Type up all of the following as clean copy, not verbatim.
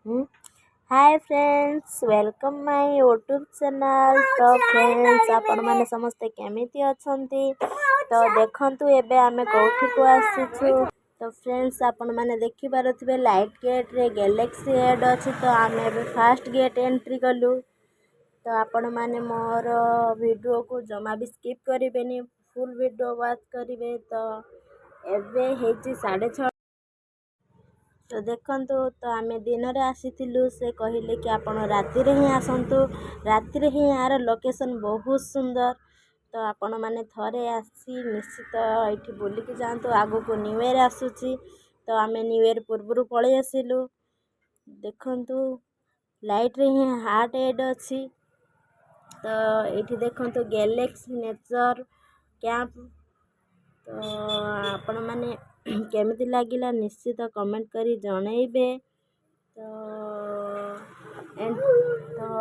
Hmm? Hi friends welcome my YouTube channel. तो friends आपण माने समस्ते केमिति अछंती। तो देखंतु एबे आमे कोठी को आसीछु। तो फ्रेंड्स आपण माने देखि पारुथिबे लाइट गेट रे गैलेक्सी एड अछि। तो आमे एबे फास्ट गेट एंट्री कलु। तो आपण माने मोर वीडियो को जमा भी स्किप करिबेनी, फुल वीडियो वॉच करिवे। तो एबे हेची 6:30। तो देखंतु तो आमे दिन रे आसीथिलु, से कहिले कि आपण राति रे ही आसंतु, राति रे ही यार लोकेशन बहुत सुंदर। तो आपण माने थरे आसी निश्चित एठी बुली कि जांतु। आगो को न्यू ईयर आसुची। तो आमे न्यू ईयर पूर्वरु पळे आसिलु। देखंतु लाइट रे ही हार्ट एड अछि। तो एठी देखंतु गैलेक्सी नेचर कैंप। तो आपण माने केमिति लागिला निश्चित कमेंट करी जणैबे। तो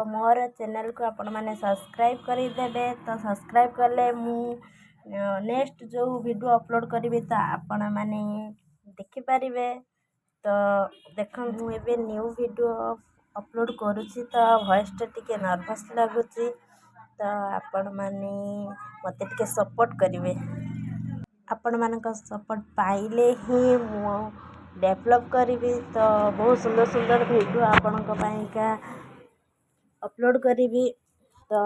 मोर चैनल को आपण माने सब्सक्राइब करी देबे। तो सब्सक्राइब करले मु नेक्स्ट जो वीडियो अपलोड करिवे तो आपण माने देखि पारिबे। तो देखन मु एबे न्यू वीडियो अपलोड करूची। तो वॉइस टा टिके नर्वस लागुची। तो आपण माने मते टिके सपोर्ट करिवे। आपण मानक सपोर्ट पाइले ही मु डेवलप करी। तो बहुत सुंदर सुंदर वीडियो आपण पाइका अपलोड करी। तो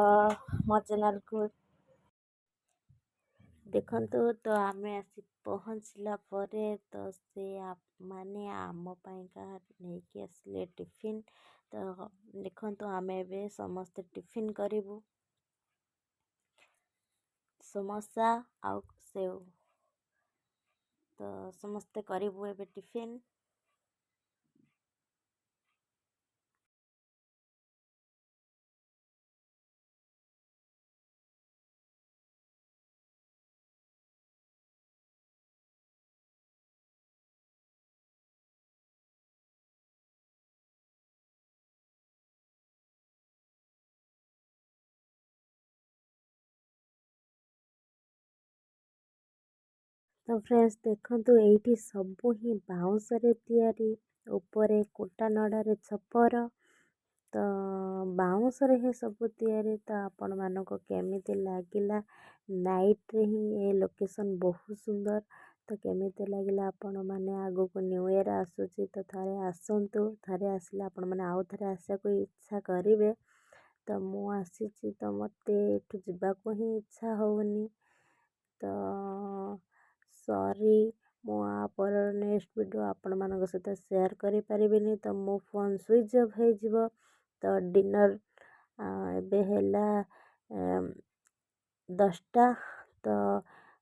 मो चैनल को देखंतु। तो आमे आसी पहुँचला परे तो से माने आम पाइका नेकी आसले टिफिन। तो देखंतु आमे बे समस्त टिफिन करिवु, समोसा आउ सेव। तो समस्ते करिवु एबे टिफिन। तो फ्रेंड्स देखंतु एठी सबु ही बाउंस रे तियारी, ऊपरे कोटा नडा रे छपर। तो बाउंस रे हे सबु तियारी। तो आपण मानको केमिति लागिला नाइट रे ही ए लोकेशन बहुत सुंदर। तो केमिति लागिला आपण माने आगो को न्यू ईयर आसुची। तो थरे आसंतु, थरे आसिले आपण माने आउ थरे आसा को इच्छा करिवे। तो मु आसीची तो मते एठु जिबा को ही इच्छा होउनी। तो सॉरी मु पर नेक्स्ट वीडियो आपण मानक सहित शेयर करि परिबिनी। तो मो फोन स्विच ऑफ हो जिवो। तो डिनर एबे हैला 10टा। तो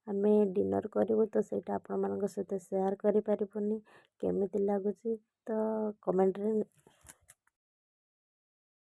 आमे डिनर करिवु। तो सेटा आपण मानक सहित शेयर करि परिबुनी केमिति लागुची। तो कमेंट रे